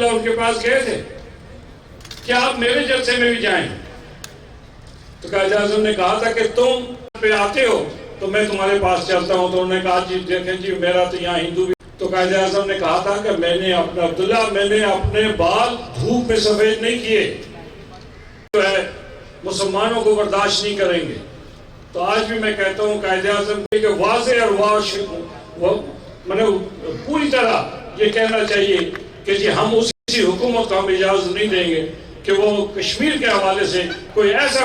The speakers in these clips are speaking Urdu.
ان کے پاس گئے تھے کہ آپ میرے جلسے میں بھی جائیں، تو قائد اعظم نے کہا تھا کہ تم پہ آتے ہو تو میں تمہارے پاس چلتا ہوں. تو انہوں نے کہا جی دیکھیں جی میرا تو یہاں ہندو بھی. تو قائد اعظم نے کہا تھا کہ میں نے اپنے بال دھوپ میں سفید نہیں کیے، جو ہے مسلمانوں کو برداشت نہیں کریں گے. تو آج بھی میں کہتا ہوں قائد اعظم کہ واضح اور پوری طرح یہ کہنا چاہیے کہ جی ہم اسی حکومت کو ہم اجازت نہیں دیں گے کہ وہ کشمیر کے حوالے سے کوئی ایسا.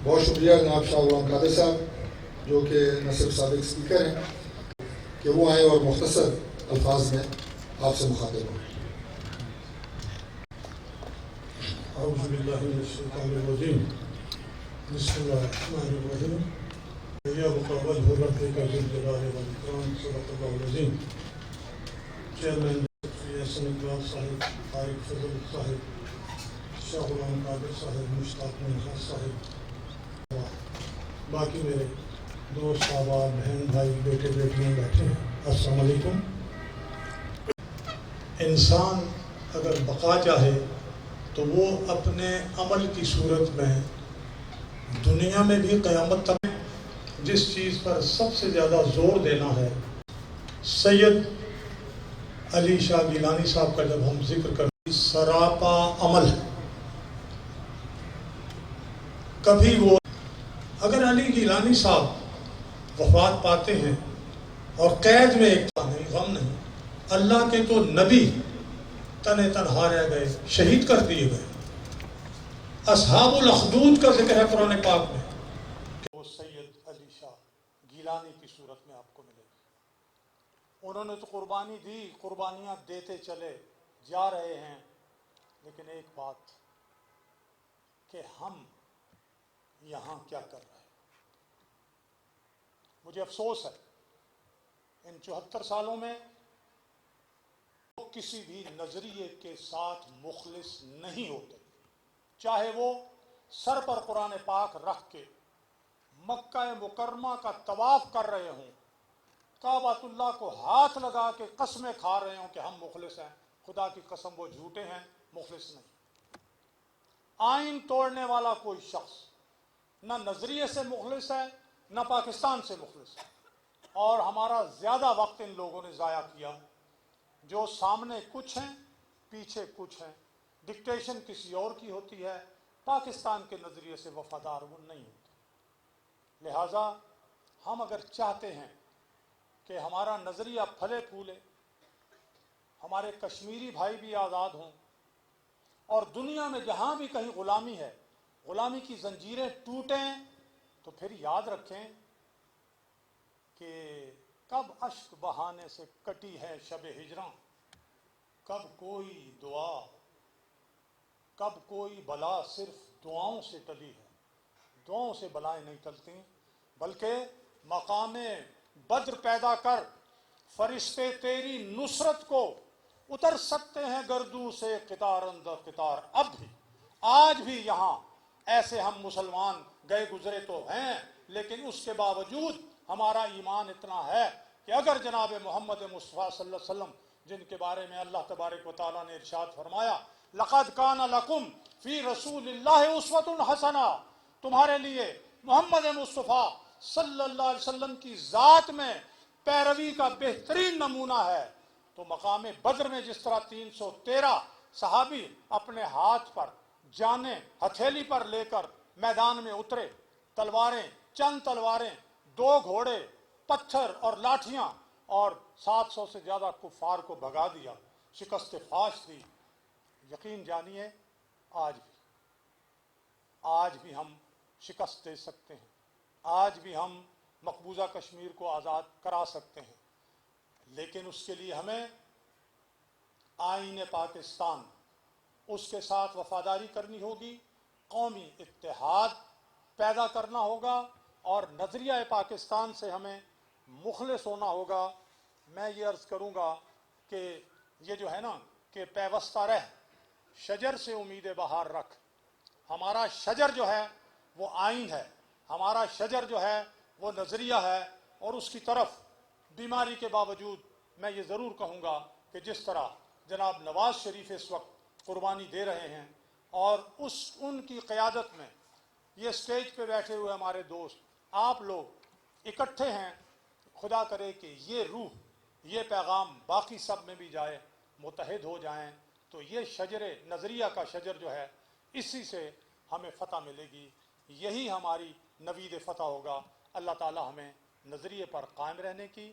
بہت شکریہ جناب شاہ غلام قادر صاحب جو کہ نہ صرف سابق اسپیکر ہیں کہ وہ آئے اور مختصر الفاظ میں آپ سے مخاطب ہوں. اعوذ باللہ من الشیطان الرجیم بسم اللہ الرحمن الرحیم یا مقابل حرمت کا ذوالجلال والاکرام صدق اللہ العظیم. چیئرمین حسن اقبال صاحب، طارق فضل صاحب، شاہ غلام قادر صاحب، مشتاق منہا صاحب، باقی میرے دوست احباب بہن بھائی بیٹے بیٹیاں بیٹھے ہیں، السلام علیکم. انسان اگر بقا چاہے تو وہ اپنے عمل کی صورت میں دنیا میں بھی قیامت تک جس چیز پر سب سے زیادہ زور دینا ہے، سید علی شاہ گیلانی صاحب کا جب ہم ذکر کرتے ہیں سراپا عمل ہے. کبھی وہ اگر علی گیلانی صاحب وفات پاتے ہیں اور قید میں ایک نہیں غم نہیں، اللہ کے تو نبی تن تنہا رہ گئے، شہید کر دیے گئے. اصحاب الاخدود کا ذکر ہے قرآن پاک میں کہ وہ سید علی شاہ گیلانی کی صورت میں آپ کو ملے گی. انہوں نے تو قربانی دی، قربانیاں دیتے چلے جا رہے ہیں، لیکن ایک بات کہ ہم یہاں کیا کر رہے ہیں. مجھے افسوس ہے ان 74 سالوں میں کسی بھی نظریے کے ساتھ مخلص نہیں ہوتے، چاہے وہ سر پر قرآن پاک رکھ کے مکہ مکرمہ کا طواف کر رہے ہوں، کعبۃ اللہ کو ہاتھ لگا کے قسمیں کھا رہے ہوں کہ ہم مخلص ہیں. خدا کی قسم وہ جھوٹے ہیں، مخلص نہیں. آئین توڑنے والا کوئی شخص نہ نظریے سے مخلص ہے نہ پاکستان سے مخلص ہے. اور ہمارا زیادہ وقت ان لوگوں نے ضائع کیا جو سامنے کچھ ہیں پیچھے کچھ ہیں. ڈکٹیشن کسی اور کی ہوتی ہے، پاکستان کے نظریے سے وفادار وہ نہیں ہوتے. لہٰذا ہم اگر چاہتے ہیں کہ ہمارا نظریہ پھلے پھولے، ہمارے کشمیری بھائی بھی آزاد ہوں، اور دنیا میں جہاں بھی کہیں غلامی ہے، غلامی کی زنجیریں ٹوٹیں، تو پھر یاد رکھیں کہ کب اشک بہانے سے کٹی ہے شب ہجراں، کب کوئی دعا، کب کوئی بلا صرف دعاؤں سے ٹلی ہے. دعاؤں سے بلائیں نہیں ٹلتی، بلکہ مقام بدر پیدا کر فرشتے تیری نصرت کو اتر سکتے ہیں گردوں سے قطار اندر قطار. اب بھی آج بھی یہاں ایسے ہم مسلمان گئے گزرے تو ہیں، لیکن اس کے باوجود ہمارا ایمان اتنا ہے کہ اگر جناب محمد مصطفیٰ صلی اللہ علیہ وسلم جن کے بارے میں اللہ تبارک و تعالیٰ نے ارشاد فرمایا لقد کان لکم فی رسول اللہ اسوۃ حسنہ، تمہارے لیے محمد مصطفیٰ صلی اللہ علیہ وسلم کی ذات میں پیروی کا بہترین نمونہ ہے. تو مقام بدر میں جس طرح 313 صحابی اپنے ہاتھ پر جانیں ہتھیلی پر لے کر میدان میں اترے، تلواریں، چند تلواریں، 2 گھوڑے، پتھر اور لاٹھیاں، اور 700 سے زیادہ کفار کو بھگا دیا، شکست فاش دی. یقین جانیے آج بھی ہم شکست دے سکتے ہیں، آج بھی ہم مقبوضہ کشمیر کو آزاد کرا سکتے ہیں، لیکن اس کے لیے ہمیں آئین پاکستان اس کے ساتھ وفاداری کرنی ہوگی، قومی اتحاد پیدا کرنا ہوگا، اور نظریہ پاکستان سے ہمیں مخلص ہونا ہوگا. میں یہ عرض کروں گا کہ یہ جو ہے نا کہ پیوستہ رہ شجر سے امید بہار رکھ، ہمارا شجر جو ہے وہ آئین ہے، ہمارا شجر جو ہے وہ نظریہ ہے، اور اس کی طرف بیماری کے باوجود میں یہ ضرور کہوں گا کہ جس طرح جناب نواز شریف اس وقت قربانی دے رہے ہیں اور ان کی قیادت میں یہ اسٹیج پہ بیٹھے ہوئے ہمارے دوست آپ لوگ اکٹھے ہیں، خدا کرے کہ یہ روح، یہ پیغام باقی سب میں بھی جائے، متحد ہو جائیں، تو یہ شجر نظریہ کا شجر جو ہے اسی سے ہمیں فتح ملے گی، یہی ہماری نوید فتح ہوگا۔ اللہ تعالی ہمیں نظریے پر قائم رہنے کی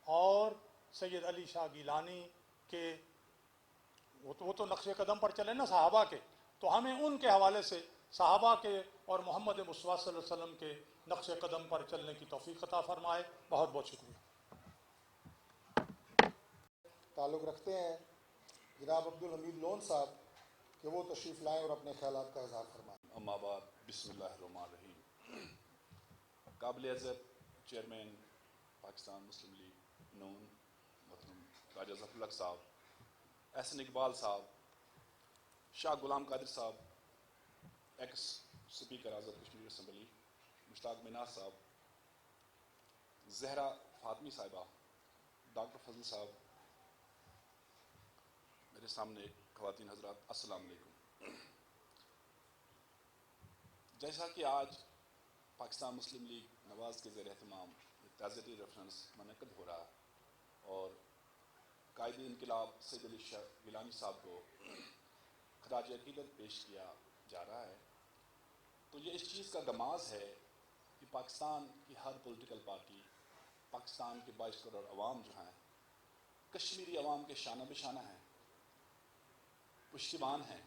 اور سید علی شاہ گیلانی کے وہ تو نقش قدم پر چلے نا صحابہ کے، تو ہمیں ان کے حوالے سے صحابہ کے اور محمد مصطفیٰ صلی اللہ علیہ وسلم کے نقش قدم پر چلنے کی توفیق عطا فرمائے۔ بہت بہت شکریہ۔ تعلق رکھتے ہیں جناب عبدالحمید لون صاحب کہ وہ تشریف لائیں اور اپنے خیالات کا اظہار فرمائیں۔ اما بعد، بسم اللہ الرحمن الرحیم۔ قابل عزت چیئرمین پاکستان مسلم لیگ نون محترم راجہ ظفر الحق صاحب، احسن اقبال صاحب، شاہ غلام قادر صاحب، x speaker Azad Kashmir assembly مشتاق مناز صاحب، زہرا فاطمی صاحبہ، ڈاکٹر فضل صاحب، میرے سامنے خواتین حضرات، السلام علیکم۔ جیسا کہ آج پاکستان مسلم لیگ نواز کے زیر اہتمام تعزیتی ریفرنس منعقد ہو رہا اور قائد انقلاب سید علی شاہ گیلانی صاحب کو خراج عقیدت پیش کیا جا رہا ہے، تو یہ اس چیز کا غماز ہے کہ پاکستان کی ہر پولیٹیکل پارٹی، پاکستان کے 22 کروڑ عوام جو ہیں، کشمیری عوام کے شانہ بشانہ ہیں، پشتیبان ہیں،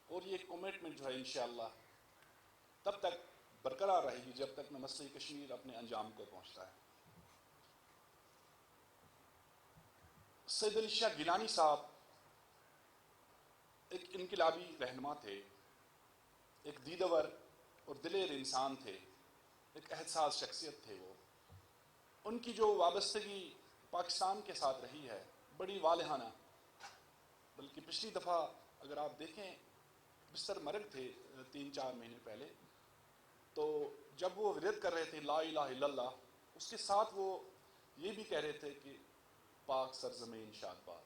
اور یہ کمٹمنٹ جو ہے انشاءاللہ تب تک برقرار رہے گی جب تک نہ مسئلہ کشمیر اپنے انجام کو پہنچتا ہے۔ سید علی شاہ گیلانی صاحب ایک انقلابی رہنما تھے، ایک دیدور اور دلیر انسان تھے، ایک احساس شخصیت تھے وہ۔ ان کی جو وابستگی پاکستان کے ساتھ رہی ہے بڑی والہانہ، بلکہ پچھلی دفعہ اگر آپ دیکھیں بستر مرگ تھے 3-4 مہینے پہلے، تو جب وہ ورد کر رہے تھے لا الہ الا اللہ، اس کے ساتھ وہ یہ بھی کہہ رہے تھے کہ پاک سرزمین شاد باد۔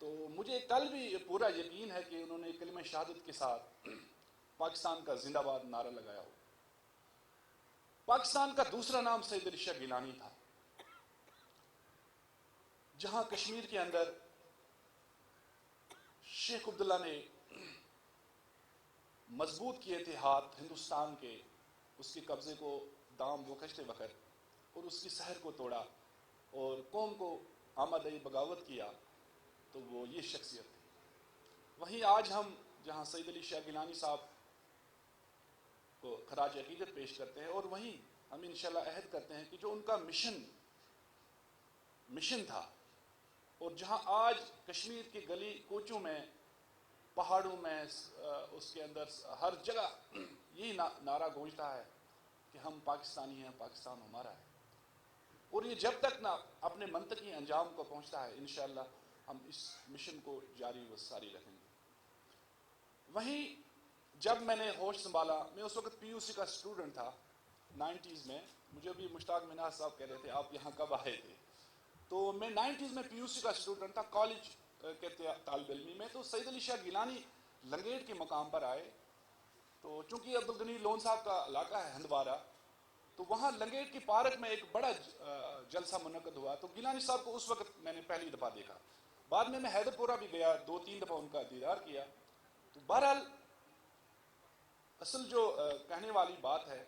تو مجھے کل بھی پورا یقین ہے کہ انہوں نے کلمہ شہادت کے ساتھ پاکستان کا زندہ باد نعرہ لگایا ہو۔ پاکستان کا دوسرا نام سید علی شاہ گیلانی تھا، جہاں کشمیر کے اندر شیخ عبداللہ نے مضبوط کیے تھے ہاتھ ہندوستان کے، اس کے قبضے کو دام وہ کشتے وقت اور اس کی سحر کو توڑا اور قوم کو آمادہ بغاوت کیا، تو وہ یہ شخصیت تھی۔ وہیں آج ہم جہاں سید علی شاہ گیلانی صاحب کو خراج عقیدت پیش کرتے ہیں، اور وہیں ہم انشاءاللہ عہد کرتے ہیں کہ جو ان کا مشن تھا، اور جہاں آج کشمیر کی گلی کوچوں میں، پہاڑوں میں، اس کے اندر ہر جگہ یہی نعرہ گونجتا ہے کہ ہم پاکستانی ہیں، پاکستان ہمارا ہے، اور یہ جب تک نہ اپنے منطقی انجام کو پہنچتا ہے انشاءاللہ ہم اس مشن کو جاری و ساری رکھیں گے۔ وہیں جب میں نے ہوش سنبھالا، میں اس وقت پی یو سی کا اسٹوڈنٹ تھا 90s میں، مجھے بھی مشتاق مناز صاحب کہہ رہے تھے آپ یہاں کب آئے تھے، تو میں 90s میں پی یو سی کا اسٹوڈنٹ تھا، کالج کے طالب علمی میں۔ تو سید علی شاہ گیلانی لنگیٹ کے مقام پر آئے، تو چونکہ عبدالغنی لون صاحب کا علاقہ ہے ہندوارہ، تو وہاں لنگیٹ کی پارک میں ایک بڑا جلسہ منعقد ہوا، تو گیلانی صاحب کو اس وقت میں نے پہلی دفعہ دیکھا۔ بعد میں حیدر پورہ بھی گیا، 2-3 دفعہ ان کا دیدار کیا۔ تو بہرحال اصل جو کہنے والی بات ہے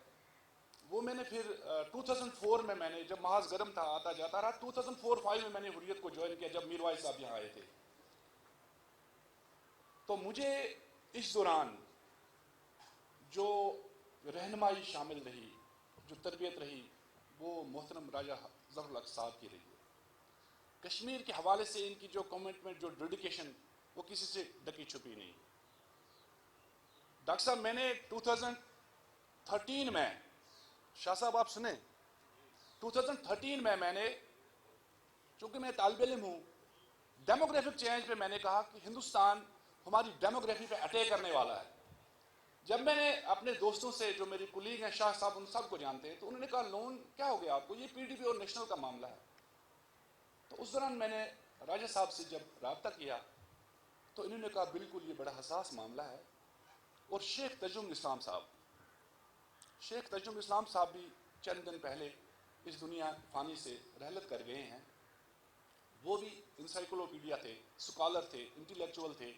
وہ میں نے پھر 2004 میں نے جب محاذ گرم تھا آتا جاتا رہا، 2004-5 میں نے حریت کو جوائن کیا جب میر وائز صاحب یہاں آئے تھے۔ تو مجھے اس دوران جو رہنمائی شامل رہی، جو تربیت رہی، وہ محترم راجہ ظفر الحق صاحب کی رہی ہے۔ کشمیر کے حوالے سے ان کی جو کمٹمنٹ، جو ڈیڈیکیشن، وہ کسی سے ڈکی چھپی نہیں۔ ڈاکٹر صاحب میں نے 2013 میں، شاہ صاحب آپ سنیں، 2013 میں نے، چونکہ میں طالب علم ہوں، ڈیموگرافک چینج پہ میں نے کہا کہ ہندوستان ہماری ڈیموگرافی پہ اٹیک کرنے والا ہے۔ جب میں نے اپنے دوستوں سے، جو میری کولیگ ہیں شاہ صاحب، ان سب کو جانتے ہیں، تو انہوں نے کہا لون کیا ہو گیا آپ کو، یہ پی ڈی پی اور نیشنل کا معاملہ ہے۔ تو اس دوران میں نے راجہ صاحب سے جب رابطہ کیا تو انہوں نے کہا بالکل یہ بڑا حساس معاملہ ہے. اور شیخ تجم اسلام صاحب بھی چند دن پہلے اس دنیا فانی سے رحلت کر گئے ہیں. وہ بھی انسائکلوپیڈیا تھے، اسکالر تھے، انٹلیکچوئل تھے.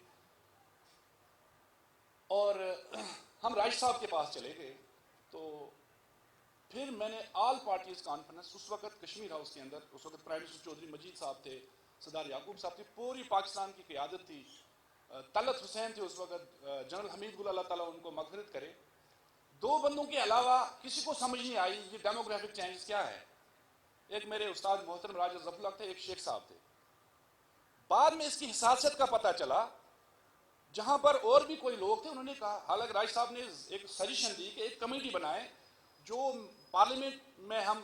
اور ہم رائش صاحب کے پاس چلے گئے. تو پھر میں نے آل پارٹیز کانفرنس، اس وقت کشمیر ہاؤس کے اندر، اس وقت پرائم منسٹر چودھری مجید صاحب تھے، سردار یعقوب صاحب تھے، پوری پاکستان کی قیادت تھی. طلعت حسین تھے اس وقت، جنرل حمید گل اللہ تعالیٰ ان کو مغفرت کرے. 2 بندوں کے علاوہ کسی کو سمجھ نہیں آئی یہ ڈیموگرافک چینجز کیا ہے. ایک میرے استاد محترم راجہ ظفر الحق تھے، ایک شیخ صاحب تھے. بعد میں اس کی حساسیت کا پتہ چلا. جہاں پر اور بھی کوئی لوگ تھے انہوں نے کہا، حالانکہ رائش صاحب نے ایک سجیشن دی کہ ایک کمیٹی بنائے جو پارلیمنٹ میں ہم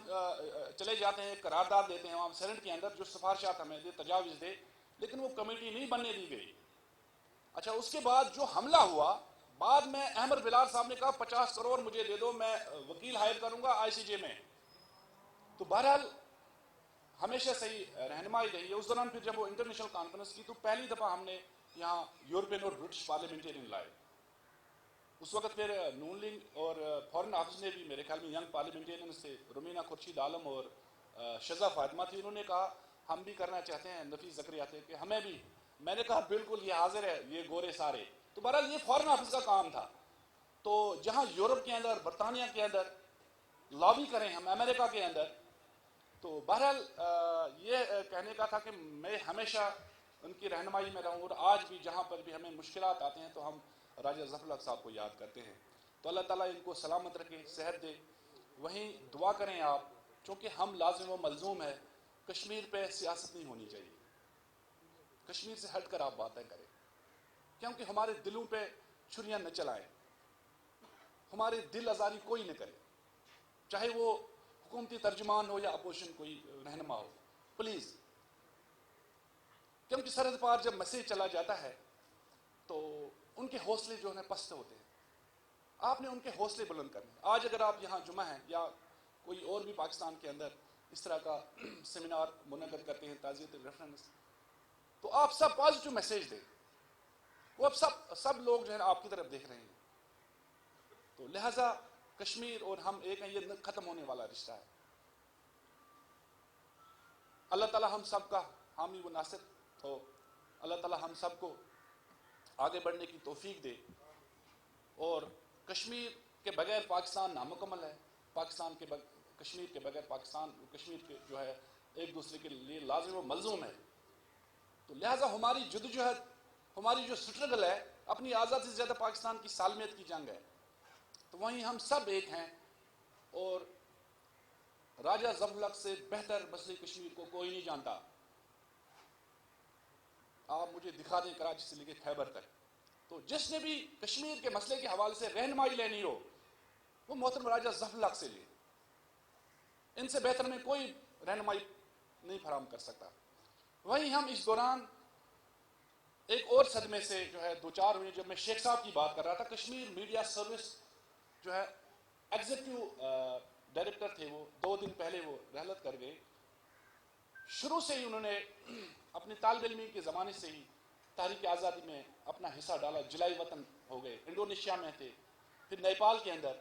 چلے جاتے ہیں، قرارداد دیتے ہیں ہم سینٹ کے اندر، جو سفارشات ہمیں دے، تجاویز دے، لیکن وہ کمیٹی نہیں بننے دی گئی. اچھا اس کے بعد جو حملہ ہوا، بعد میں احمد بلال صاحب نے کہا 50 کروڑ مجھے دے دو، میں وکیل ہائر کروں گا ICJ میں. تو بہرحال ہمیشہ صحیح رہنمائی رہی ہے. اس دوران پھر جب وہ انٹرنیشنل کانفرنس کی تو پہلی دفعہ ہم نے یہاں یورپین اور برٹش پارلیمنٹرین لائے. اس وقت پھر نون لنگ اور فارن آفس نے بھی، میرے خیال میں ینگ پارلیمنٹرینز تھے، رومینہ خورشید عالم اور شزا فاطمہ تھی، انہوں نے کہا ہم بھی کرنا چاہتے ہیں. نفیس زکریا تھے کہ ہمیں بھی. میں نے کہا بالکل یہ حاضر ہے، یہ گورے سارے. تو بہرحال یہ فارن آفس کا کام تھا. تو جہاں یورپ کے اندر، برطانیہ کے اندر لابی کریں ہم، امریکہ کے اندر، تو بہرحال یہ کہنے کا تھا کہ میں ہمیشہ ان کی رہنمائی میں رہوں. اور آج بھی جہاں پر بھی ہمیں مشکلات آتے ہیں تو ہم راجہ ظفر الحق صاحب کو یاد کرتے ہیں. تو اللہ تعالیٰ ان کو سلامت رکھے، صحت دے. وہیں دعا کریں آپ، چونکہ ہم لازم و ملزوم ہے. کشمیر پہ سیاست نہیں ہونی چاہیے. کشمیر سے ہٹ کر آپ باتیں کریں، کیونکہ ہمارے دلوں پہ چھریاں نہ چلائیں، ہمارے دل آزاری کوئی نہ کرے، چاہے وہ حکومتی ترجمان ہو یا اپوزیشن کوئی رہنما ہو. پلیز، کیونکہ سرحد پار جب میسیج چلا جاتا ہے تو ان کے حوصلے جو ہیں پست ہوتے ہیں. آپ نے ان کے حوصلے بلند کرنے. آج اگر آپ یہاں جمعہ ہیں یا کوئی اور بھی پاکستان کے اندر اس طرح کا سیمینار منعقد کرتے ہیں، تعزیت ریفرنس، تو آپ سب پازیٹیو میسیج دیں. وہ اب سب لوگ جو ہے آپ کی طرف دیکھ رہے ہیں. تو لہذا کشمیر اور ہم ایک ہیں، یہ ختم ہونے والا رشتہ ہے. اللہ تعالیٰ ہم سب کا حامی و ناصر ہو. اللہ تعالیٰ ہم سب کو آگے بڑھنے کی توفیق دے. اور کشمیر کے بغیر پاکستان نامکمل ہے. کشمیر کے بغیر پاکستان، کشمیر کے جو ہے ایک دوسرے کے لیے لازم و ملزوم ہے. تو لہٰذا ہماری جدوجہد، ہماری جو سٹرگل ہے، اپنی آزادی سے زیادہ پاکستان کی سالمیت کی جنگ ہے. تو وہیں ہم سب ایک ہیں. اور راجہ ظفر الحق سے بہتر مسئلہ کشمیر کو کوئی نہیں جانتا. آپ مجھے دکھا دیں کراچی سے لے کے خیبر تک، تو جس نے بھی کشمیر کے مسئلے کے حوالے سے رہنمائی لینی ہو وہ محترم راجہ ظفر الحق سے لے. ان سے بہتر میں کوئی رہنمائی نہیں فراہم کر سکتا. وہیں ہم اس دوران ایک اور صدمے سے جو ہے دوچار ہوئے. جب میں شیخ صاحب کی بات کر رہا تھا، کشمیر میڈیا سروس جو ہے ایگزیکٹو ڈائریکٹر تھے، وہ 2 دن پہلے وہ رحلت کر گئے. شروع سے ہی انہوں نے اپنی طالب علمی کے زمانے سے ہی تحریک آزادی میں اپنا حصہ ڈالا. جلائی وطن ہو گئے، انڈونیشیا میں تھے، پھر نیپال کے اندر.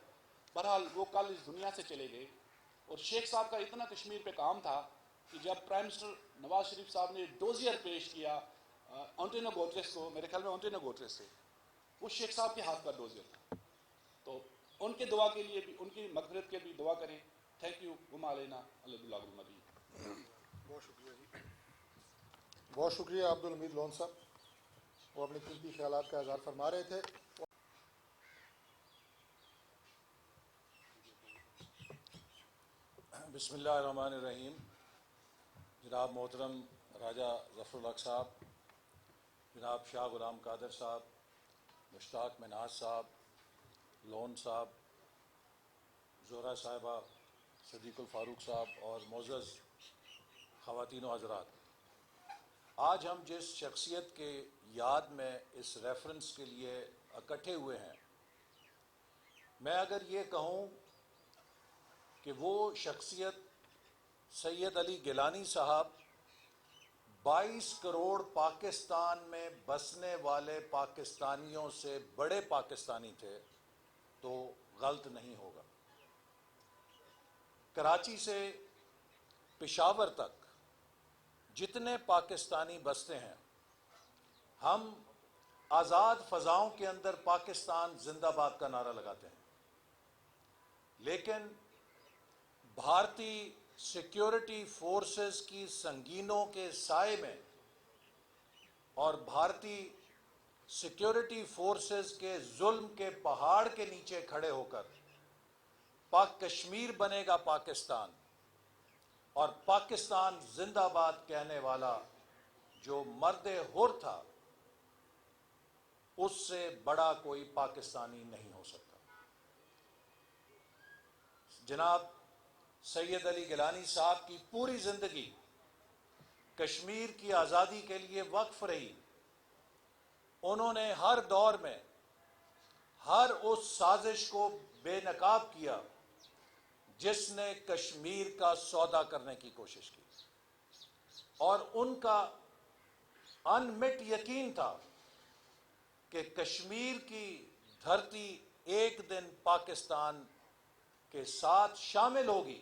بہرحال وہ کل اس دنیا سے چلے گئے. اور شیخ صاحب کا اتنا کشمیر پہ کام تھا کہ جب پرائم منسٹر نواز شریف صاحب نے ڈوزیئر پیش کیا انٹونیو گوٹریس کو، میرے خیال میں انٹونیو گوٹریس سے، وہ شیخ صاحب کے ہاتھ پر ڈوزیئر تھا. تو ان کے دعا کے لیے بھی، ان کی مغفرت کے بھی دعا کریں. Thank you. وما علینا الا البلاغ المبین. بہت شکریہ جی، بہت شکریہ عبدالحمید لون صاحب. وہ اپنے قیمتی خیالات کا اظہار فرما رہے تھے. بسم اللہ الرحمن الرحیم. جناب محترم راجہ ظفر الحق صاحب، جناب شاہ غلام قادر صاحب، مشتاق منہاج صاحب، لون صاحب، زہرا صاحبہ، صدیق الفاروق صاحب اور معزز خواتین و حضرات، آج ہم جس شخصیت کے یاد میں اس ریفرنس کے لیے اکٹھے ہوئے ہیں، میں اگر یہ کہوں کہ وہ شخصیت سید علی گیلانی صاحب 22 کروڑ پاکستان میں بسنے والے پاکستانیوں سے بڑے پاکستانی تھے تو غلط نہیں ہوگا۔ کراچی سے پشاور تک جتنے پاکستانی بستے ہیں، ہم آزاد فضاؤں کے اندر پاکستان زندہ باد کا نعرہ لگاتے ہیں، لیکن بھارتی سیکیورٹی فورسز کی سنگینوں کے سائے میں اور بھارتی سیکیورٹی فورسز کے ظلم کے پہاڑ کے نیچے کھڑے ہو کر پاک کشمیر بنے گا پاکستان، اور پاکستان زندہ باد کہنے والا جو مرد حر تھا، اس سے بڑا کوئی پاکستانی نہیں ہو سکتا۔ جناب سید علی گیلانی صاحب کی پوری زندگی کشمیر کی آزادی کے لیے وقف رہی۔ انہوں نے ہر دور میں ہر اس سازش کو بے نقاب کیا جس نے کشمیر کا سودا کرنے کی کوشش کی، اور ان کا انمٹ یقین تھا کہ کشمیر کی دھرتی ایک دن پاکستان کے ساتھ شامل ہوگی،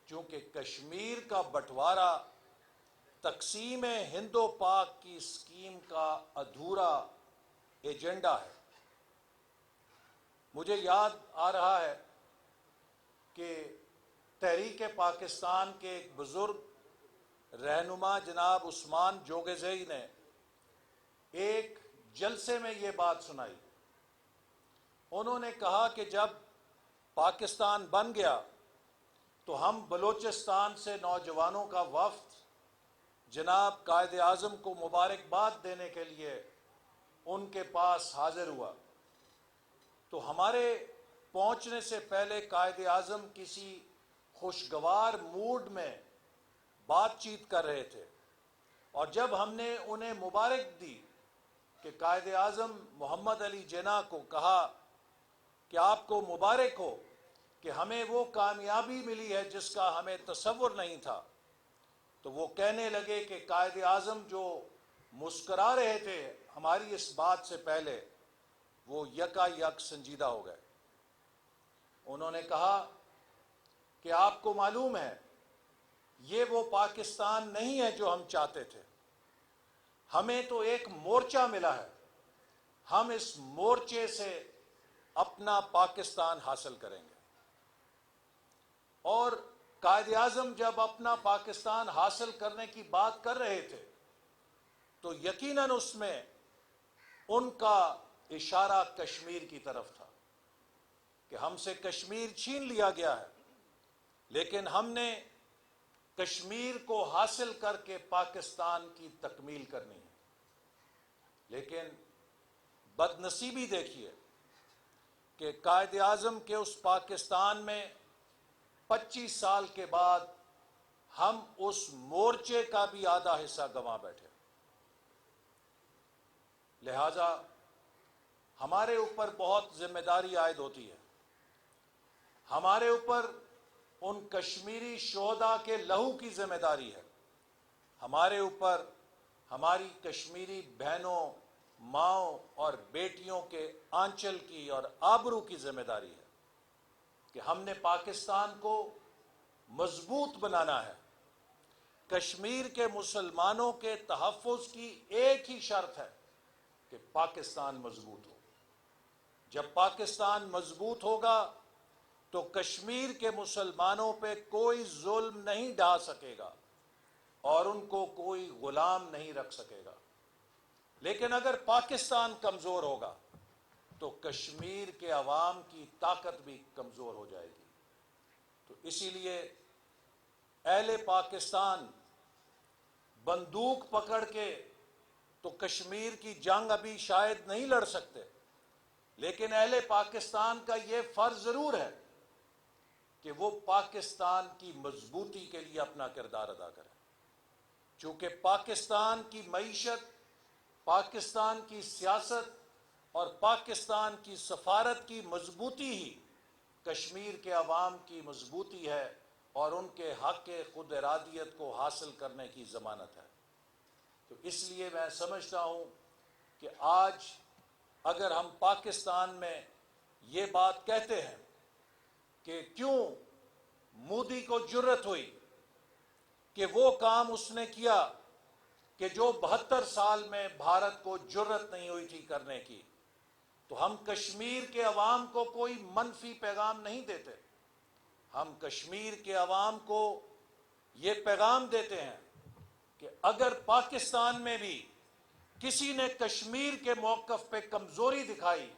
چونکہ کشمیر کا بٹوارا تقسیم ہند و پاک کی اسکیم کا ادھورا ایجنڈا ہے۔ مجھے یاد آ رہا ہے کہ تحریک پاکستان کے ایک بزرگ رہنما جناب عثمان جوگزئی نے ایک جلسے میں یہ بات سنائی۔ انہوں نے کہا کہ جب پاکستان بن گیا تو ہم بلوچستان سے نوجوانوں کا وفد جناب قائد اعظم کو مبارکباد دینے کے لیے ان کے پاس حاضر ہوا، تو ہمارے پہنچنے سے پہلے قائد اعظم کسی خوشگوار موڈ میں بات چیت کر رہے تھے، اور جب ہم نے انہیں مبارک دی کہ قائد اعظم محمد علی جناح کو کہا کہ آپ کو مبارک ہو کہ ہمیں وہ کامیابی ملی ہے جس کا ہمیں تصور نہیں تھا، تو وہ کہنے لگے کہ قائد اعظم جو مسکرا رہے تھے ہماری اس بات سے پہلے، وہ یکا یک سنجیدہ ہو گئے۔ انہوں نے کہا کہ آپ کو معلوم ہے یہ وہ پاکستان نہیں ہے جو ہم چاہتے تھے، ہمیں تو ایک مورچہ ملا ہے، ہم اس مورچے سے اپنا پاکستان حاصل کریں گے۔ اور قائد اعظم جب اپنا پاکستان حاصل کرنے کی بات کر رہے تھے تو یقیناً اس میں ان کا اشارہ کشمیر کی طرف تھا کہ ہم سے کشمیر چھین لیا گیا ہے، لیکن ہم نے کشمیر کو حاصل کر کے پاکستان کی تکمیل کرنی ہے۔ لیکن بدنصیبی دیکھیے کہ قائد اعظم کے اس پاکستان میں 25 سال کے بعد ہم اس مورچے کا بھی آدھا حصہ گنوا بیٹھے۔ لہذا ہمارے اوپر بہت ذمہ داری عائد ہوتی ہے، ہمارے اوپر ان کشمیری شہداء کے لہو کی ذمہ داری ہے، ہمارے اوپر ہماری کشمیری بہنوں، ماؤں اور بیٹیوں کے آنچل کی اور آبرو کی ذمہ داری ہے کہ ہم نے پاکستان کو مضبوط بنانا ہے۔ کشمیر کے مسلمانوں کے تحفظ کی ایک ہی شرط ہے کہ پاکستان مضبوط ہو۔ جب پاکستان مضبوط ہوگا تو کشمیر کے مسلمانوں پہ کوئی ظلم نہیں ڈھا سکے گا اور ان کو کوئی غلام نہیں رکھ سکے گا۔ لیکن اگر پاکستان کمزور ہوگا تو کشمیر کے عوام کی طاقت بھی کمزور ہو جائے گی۔ تو اسی لیے اہل پاکستان بندوق پکڑ کے تو کشمیر کی جنگ ابھی شاید نہیں لڑ سکتے، لیکن اہل پاکستان کا یہ فرض ضرور ہے کہ وہ پاکستان کی مضبوطی کے لیے اپنا کردار ادا کریں، چونکہ پاکستان کی معیشت، پاکستان کی سیاست اور پاکستان کی سفارت کی مضبوطی ہی کشمیر کے عوام کی مضبوطی ہے اور ان کے حق خود ارادیت کو حاصل کرنے کی ضمانت ہے۔ تو اس لیے میں سمجھتا ہوں کہ آج اگر ہم پاکستان میں یہ بات کہتے ہیں کہ کیوں مودی کو جرأت ہوئی کہ وہ کام اس نے کیا کہ جو 72 سال میں بھارت کو جرأت نہیں ہوئی تھی کرنے کی، تو ہم کشمیر کے عوام کو کوئی منفی پیغام نہیں دیتے. ہم کشمیر کے عوام کو یہ پیغام دیتے ہیں کہ اگر پاکستان میں بھی کسی نے کشمیر کے موقف پہ کمزوری دکھائی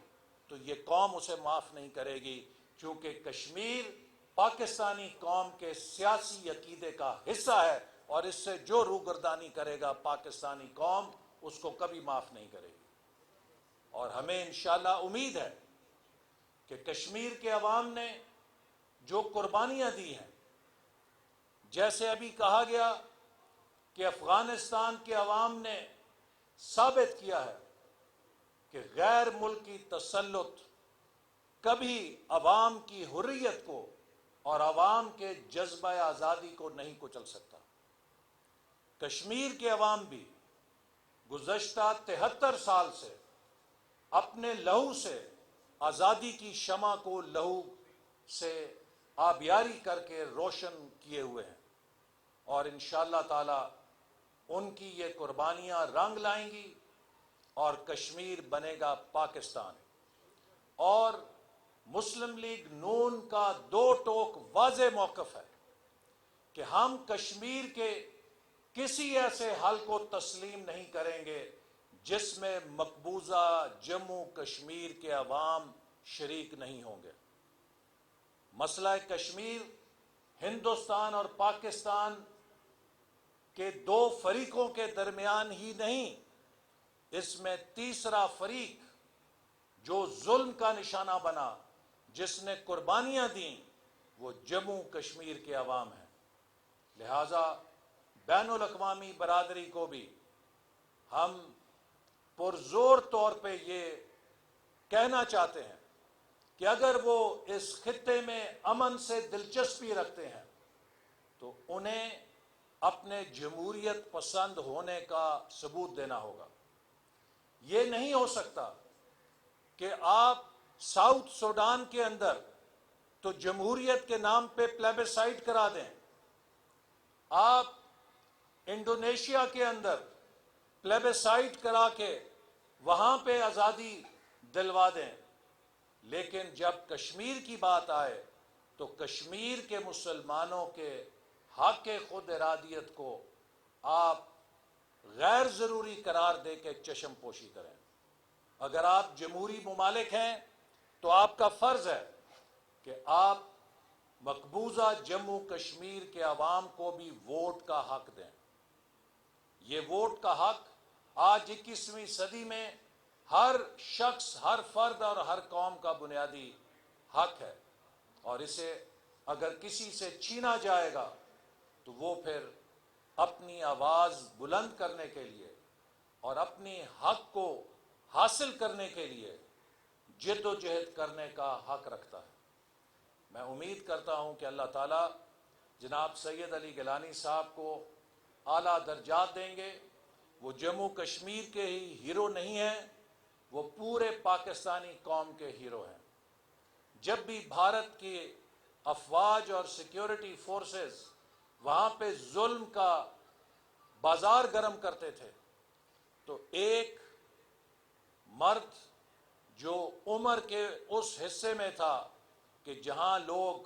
تو یہ قوم اسے معاف نہیں کرے گی، کیونکہ کشمیر پاکستانی قوم کے سیاسی عقیدے کا حصہ ہے، اور اس سے جو روگردانی کرے گا پاکستانی قوم اس کو کبھی معاف نہیں کرے گی. اور ہمیں انشاءاللہ امید ہے کہ کشمیر کے عوام نے جو قربانیاں دی ہیں، جیسے ابھی کہا گیا کہ افغانستان کے عوام نے ثابت کیا ہے کہ غیر ملکی تسلط کبھی عوام کی حریت کو اور عوام کے جذبہ آزادی کو نہیں کچل سکتا. کشمیر کے عوام بھی گزشتہ 73 سال سے اپنے لہو سے آزادی کی شمع کو لہو سے آبیاری کر کے روشن کیے ہوئے ہیں، اور انشاءاللہ تعالی ان کی یہ قربانیاں رنگ لائیں گی اور کشمیر بنے گا پاکستان. اور مسلم لیگ نون کا دو ٹوک واضح موقف ہے کہ ہم کشمیر کے کسی ایسے حل کو تسلیم نہیں کریں گے جس میں مقبوضہ جموں کشمیر کے عوام شریک نہیں ہوں گے. مسئلہ کشمیر ہندوستان اور پاکستان کے دو فریقوں کے درمیان ہی نہیں، اس میں تیسرا فریق جو ظلم کا نشانہ بنا، جس نے قربانیاں دیں، وہ جموں کشمیر کے عوام ہیں. لہذا بین الاقوامی برادری کو بھی ہم پرزور طور پہ یہ کہنا چاہتے ہیں کہ اگر وہ اس خطے میں امن سے دلچسپی رکھتے ہیں تو انہیں اپنے جمہوریت پسند ہونے کا ثبوت دینا ہوگا. یہ نہیں ہو سکتا کہ آپ ساؤتھ سوڈان کے اندر تو جمہوریت کے نام پہ پلیبیسائٹ کرا دیں، آپ انڈونیشیا کے اندر پلیبیسائٹ کرا کے وہاں پہ آزادی دلوا دیں، لیکن جب کشمیر کی بات آئے تو کشمیر کے مسلمانوں کے حق خود ارادیت کو آپ غیر ضروری قرار دے کے چشم پوشی کریں. اگر آپ جمہوری ممالک ہیں تو آپ کا فرض ہے کہ آپ مقبوضہ جموں کشمیر کے عوام کو بھی ووٹ کا حق دیں. یہ ووٹ کا حق آج 21ویں صدی میں ہر شخص، ہر فرد اور ہر قوم کا بنیادی حق ہے، اور اسے اگر کسی سے چھینا جائے گا تو وہ پھر اپنی آواز بلند کرنے کے لیے اور اپنی حق کو حاصل کرنے کے لیے جد و جہد کرنے کا حق رکھتا ہے. میں امید کرتا ہوں کہ اللہ تعالیٰ جناب سید علی گیلانی صاحب کو اعلیٰ درجات دیں گے. وہ جموں کشمیر کے ہی ہیرو نہیں ہیں، وہ پورے پاکستانی قوم کے ہیرو ہیں. جب بھی بھارت کی افواج اور سیکیورٹی فورسز وہاں پہ ظلم کا بازار گرم کرتے تھے تو ایک مرد جو عمر کے اس حصے میں تھا کہ جہاں لوگ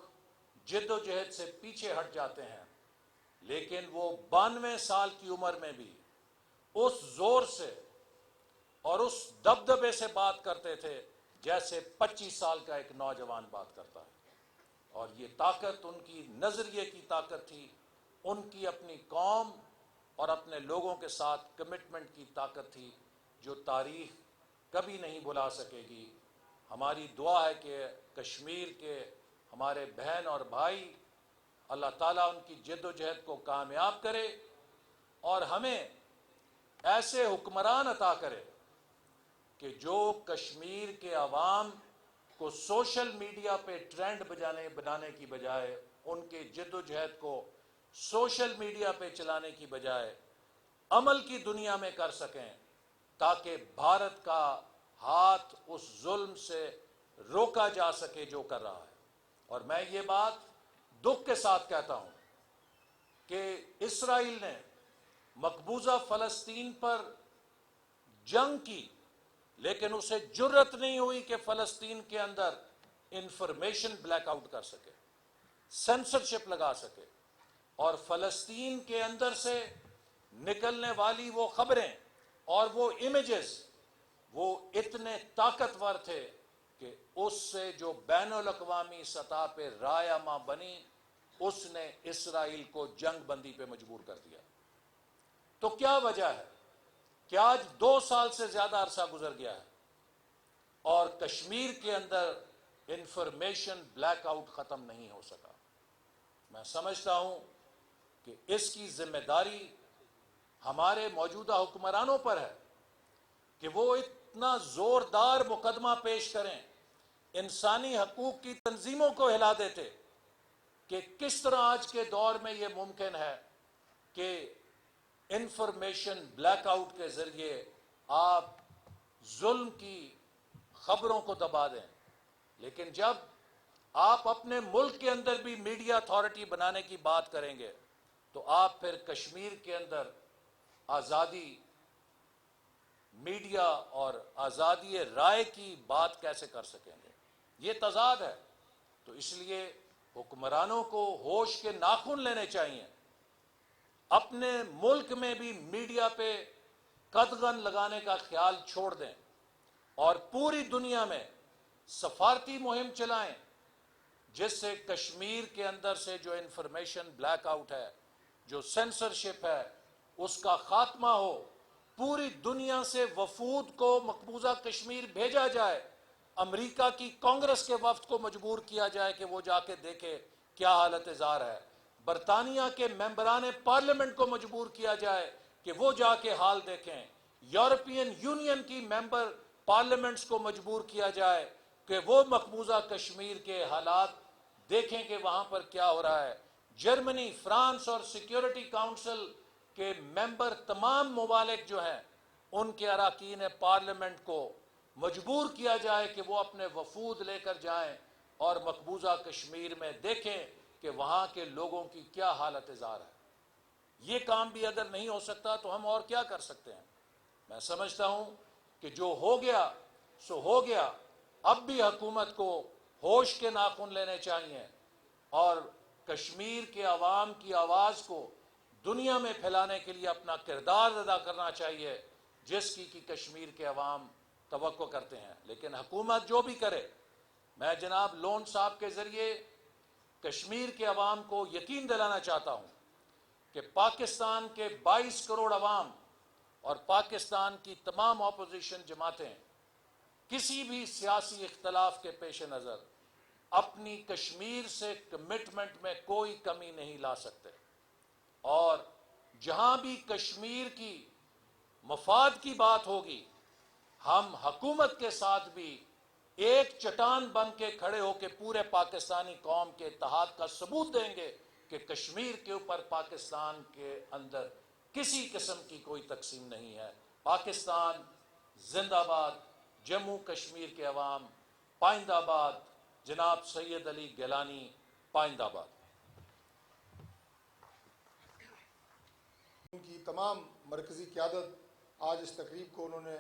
جد و جہد سے پیچھے ہٹ جاتے ہیں، لیکن وہ 92 سال کی عمر میں بھی اس زور سے اور اس دبدبے سے بات کرتے تھے جیسے 25 سال کا ایک نوجوان بات کرتا ہے. اور یہ طاقت ان کی نظریے کی طاقت تھی، ان کی اپنی قوم اور اپنے لوگوں کے ساتھ کمٹمنٹ کی طاقت تھی، جو تاریخ کبھی نہیں بھلا سکے گی. ہماری دعا ہے کہ کشمیر کے ہمارے بہن اور بھائی، اللہ تعالیٰ ان کی جد و جہد کو کامیاب کرے اور ہمیں ایسے حکمران عطا کرے کہ جو کشمیر کے عوام کو سوشل میڈیا پہ ٹرینڈ بنانے کی بجائے، ان کے جد و جہد کو سوشل میڈیا پہ چلانے کی بجائے عمل کی دنیا میں کر سکیں تاکہ بھارت کا ہاتھ اس ظلم سے روکا جا سکے جو کر رہا ہے۔ اور میں یہ بات دکھ کے ساتھ کہتا ہوں کہ اسرائیل نے مقبوضہ فلسطین پر جنگ کی، لیکن اسے جرت نہیں ہوئی کہ فلسطین کے اندر انفارمیشن بلیک آؤٹ کر سکے، سینسرشپ لگا سکے، اور فلسطین کے اندر سے نکلنے والی وہ خبریں اور وہ امیجز وہ اتنے طاقتور تھے کہ اس سے جو بین الاقوامی سطح پہ رائے بنی، اس نے اسرائیل کو جنگ بندی پہ مجبور کر دیا۔ تو کیا وجہ ہے کہ آج 2 سال سے زیادہ عرصہ گزر گیا ہے اور کشمیر کے اندر انفارمیشن بلیک آؤٹ ختم نہیں ہو سکا؟ میں سمجھتا ہوں کہ اس کی ذمہ داری ہمارے موجودہ حکمرانوں پر ہے کہ وہ اتنا زوردار مقدمہ پیش کریں، انسانی حقوق کی تنظیموں کو ہلا دیتے کہ کس طرح آج کے دور میں یہ ممکن ہے کہ انفارمیشن بلیک آؤٹ کے ذریعے آپ ظلم کی خبروں کو دبا دیں۔ لیکن جب آپ اپنے ملک کے اندر بھی میڈیا اتھارٹی بنانے کی بات کریں گے تو آپ پھر کشمیر کے اندر آزادی میڈیا اور آزادی رائے کی بات کیسے کر سکیں گے؟ یہ تضاد ہے۔ تو اس لیے حکمرانوں کو ہوش کے ناخن لینے چاہیے، اپنے ملک میں بھی میڈیا پہ قدغن لگانے کا خیال چھوڑ دیں اور پوری دنیا میں سفارتی مہم چلائیں جس سے کشمیر کے اندر سے جو انفارمیشن بلیک آؤٹ ہے، جو سینسرشپ ہے، اس کا خاتمہ ہو۔ پوری دنیا سے وفود کو مقبوضہ کشمیر بھیجا جائے، امریکہ کی کانگریس کے وفد کو مجبور کیا جائے کہ وہ جا کے دیکھے کیا حالت زار ہے، برطانیہ کے ممبران پارلیمنٹ کو مجبور کیا جائے کہ وہ جا کے حال دیکھیں، یورپین یونین کی ممبر پارلیمنٹس کو مجبور کیا جائے کہ وہ مقبوضہ کشمیر کے حالات دیکھیں کہ وہاں پر کیا ہو رہا ہے۔ جرمنی، فرانس اور سیکیورٹی کاؤنسل کے ممبر تمام ممالک جو ہیں ان کے اراکین پارلیمنٹ کو مجبور کیا جائے کہ وہ اپنے وفود لے کر جائیں اور مقبوضہ کشمیر میں دیکھیں کہ وہاں کے لوگوں کی کیا حالت زار ہے۔ یہ کام بھی اگر نہیں ہو سکتا تو ہم اور کیا کر سکتے ہیں؟ میں سمجھتا ہوں کہ جو ہو گیا سو ہو گیا، اب بھی حکومت کو ہوش کے ناخن لینے چاہیے اور کشمیر کے عوام کی آواز کو دنیا میں پھیلانے کے لیے اپنا کردار ادا کرنا چاہیے جس کی کشمیر کے عوام توقع کرتے ہیں۔ لیکن حکومت جو بھی کرے، میں جناب لون صاحب کے ذریعے کشمیر کے عوام کو یقین دلانا چاہتا ہوں کہ پاکستان کے 22 کروڑ عوام اور پاکستان کی تمام اپوزیشن جماعتیں کسی بھی سیاسی اختلاف کے پیش نظر اپنی کشمیر سے کمٹمنٹ میں کوئی کمی نہیں لا سکتے، اور جہاں بھی کشمیر کی مفاد کی بات ہوگی ہم حکومت کے ساتھ بھی ایک چٹان بن کے کھڑے ہو کے پورے پاکستانی قوم کے اتحاد کا ثبوت دیں گے کہ کشمیر کے اوپر پاکستان کے اندر کسی قسم کی کوئی تقسیم نہیں ہے۔ پاکستان زندہ باد، جموں کشمیر کے عوام پائندہ آباد، جناب سید علی گیلانی پائندہ آباد۔ ان کی تمام مرکزی قیادت آج اس تقریب کو انہوں نے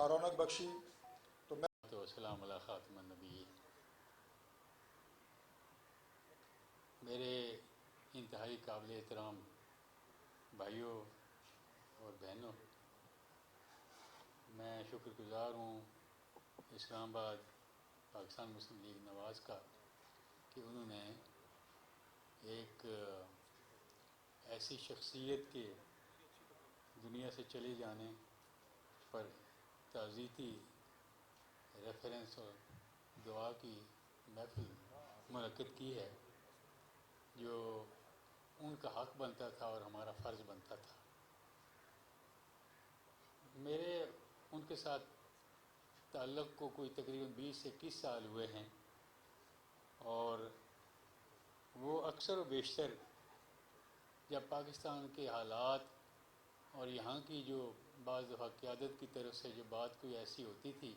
رونق بخشی۔ تو میں السلام علی خاتم النبی، میرے انتہائی قابل احترام بھائیوں اور بہنوں، میں شکر گزار ہوں اسلام آباد پاکستان مسلم لیگ نواز کا کہ انہوں نے ایک ایسی شخصیت کے دنیا سے چلے جانے پر تعزیتی ریفرنس اور دعا کی محفل منعقد کی ہے جو ان کا حق بنتا تھا اور ہمارا فرض بنتا تھا۔ میرے ان کے ساتھ تعلق کو کوئی تقریباً 20 سے 21 سال ہوئے ہیں، اور وہ اکثر و بیشتر جب پاکستان کے حالات یہاں کی جو بعض دفعہ قیادت کی طرف سے جو بات کوئی ایسی ہوتی تھی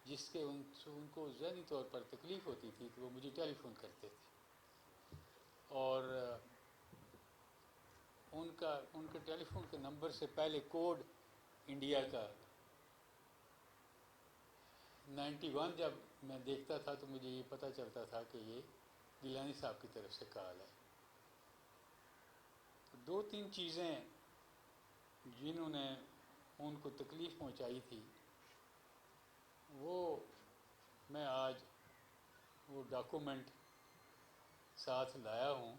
جس کے ان کو ذہنی طور پر تکلیف ہوتی تھی تو وہ مجھے ٹیلی فون کرتے تھے، اور ان کے ٹیلی فون کے نمبر سے پہلے کوڈ انڈیا کا 91 جب میں دیکھتا تھا تو مجھے یہ پتہ چلتا تھا کہ یہ گیلانی صاحب کی طرف سے کال ہے۔ دو تین چیزیں جنہوں نے ان کو تکلیف پہنچائی تھی وہ میں آج وہ ڈاکومنٹ ساتھ لایا ہوں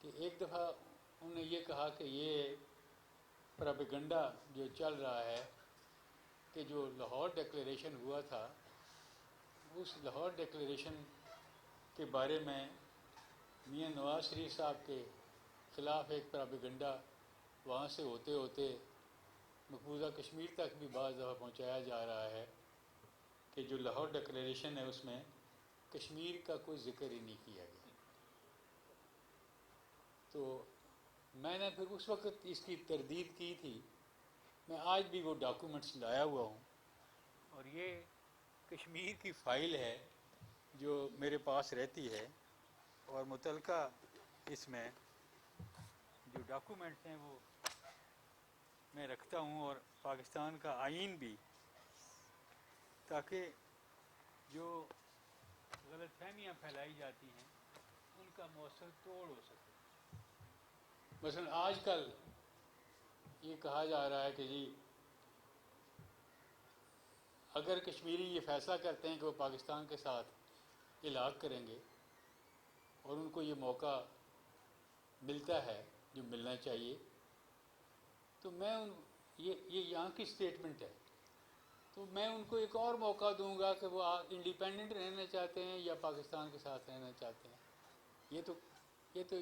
کہ ایک دفعہ انہوں نے یہ کہا کہ یہ پراپیگنڈا جو چل رہا ہے کہ جو لاہور ڈکلیریشن ہوا تھا اس لاہور ڈکلیریشن کے بارے میں میاں نواز شریف صاحب کے خلاف ایک پراپیگنڈا وہاں سے ہوتے ہوتے مقبوضہ کشمیر تک بھی بعض دفعہ پہنچایا جا رہا ہے کہ جو لاہور ڈکلیریشن ہے اس میں کشمیر کا کوئی ذکر ہی نہیں کیا گیا۔ تو میں نے پھر اس وقت اس کی تردید کی تھی، میں آج بھی وہ ڈاکومنٹس لایا ہوا ہوں، اور یہ کشمیر کی فائل ہے جو میرے پاس رہتی ہے، اور متعلقہ اس میں جو ڈاکومنٹس ہیں وہ میں رکھتا ہوں، اور پاکستان کا آئین بھی، تاکہ جو غلط فہمیاں پھیلائی جاتی ہیں ان کا مؤثر توڑ ہو سکے۔ مثلا آج کل یہ کہا جا رہا ہے کہ جی اگر کشمیری یہ فیصلہ کرتے ہیں کہ وہ پاکستان کے ساتھ الحاق کریں گے اور ان کو یہ موقع ملتا ہے جو ملنا چاہیے، تو میں یہ یہاں کی اسٹیٹمنٹ ہے، تو میں ان کو ایک اور موقع دوں گا کہ وہ انڈیپینڈنٹ رہنا چاہتے ہیں یا پاکستان کے ساتھ رہنا چاہتے ہیں۔ یہ تو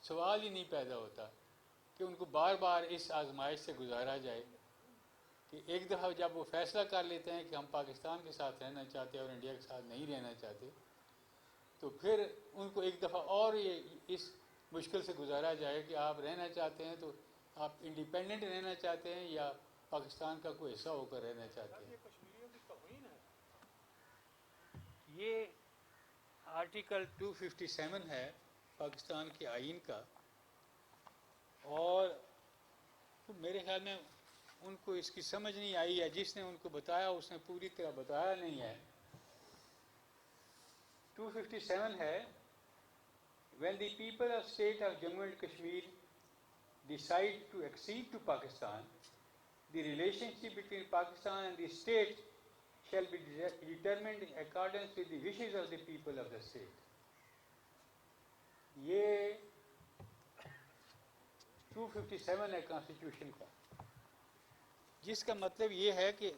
سوال ہی نہیں پیدا ہوتا کہ ان کو بار بار اس آزمائش سے گزارا جائے کہ ایک دفعہ جب وہ فیصلہ کر لیتے ہیں کہ ہم پاکستان کے ساتھ رہنا چاہتے ہیں اور انڈیا کے ساتھ نہیں رہنا چاہتے، تو پھر ان کو ایک دفعہ اور یہ اس مشکل سے گزارا جائے کہ آپ رہنا چاہتے ہیں تو آپ انڈیپینڈنٹ رہنا چاہتے ہیں یا پاکستان کا کوئی حصہ ہو کر رہنا چاہتے ہیں۔ کشمیریوں کی توہین ہے۔ یہ آرٹیکل 257 ہے پاکستان کے آئین کا، اور میرے خیال میں ان کو اس کی سمجھ نہیں آئی ہے، جس نے ان کو بتایا اس نے پوری طرح بتایا نہیں ہے۔ 257 ہے when the people of state of Jammu and Kashmir decide to accede to Pakistan, the relationship between Pakistan and the state shall be determined in accordance with the wishes of the people of the state. یہ 257 ہے کانسٹیٹیوشن کا، جس کا مطلب یہ ہے کہ